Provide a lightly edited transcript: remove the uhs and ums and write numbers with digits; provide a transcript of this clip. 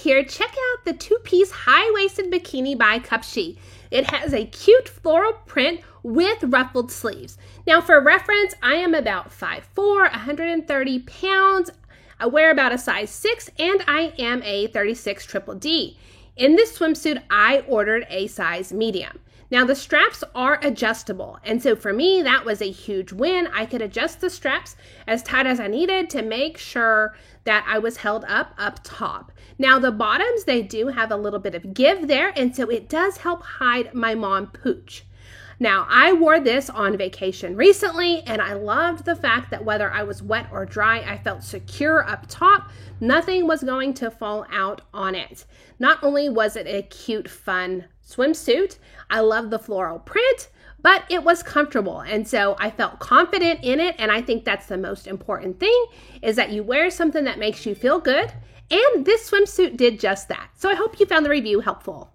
here, check out the two-piece high-waisted bikini by Cupshe. It has a cute floral print with ruffled sleeves. Now for reference, I am about 5'4", 130 pounds. I wear about a size 6 and I am a 36 triple D. In this swimsuit, I ordered a size medium. Now the straps are adjustable, and so for me that was a huge win. I could adjust the straps as tight as I needed to make sure that I was held up top. Now the bottoms, they do have a little bit of give there, and so it does help hide my mom pooch. Now I wore this on vacation recently, and I loved the fact that whether I was wet or dry, I felt secure up top. Nothing was going to fall out on it. Not only was it a cute, fun swimsuit, I love the floral print, but it was comfortable. And so I felt confident in it. And I think that's the most important thing, is that you wear something that makes you feel good. And this swimsuit did just that. So I hope you found the review helpful.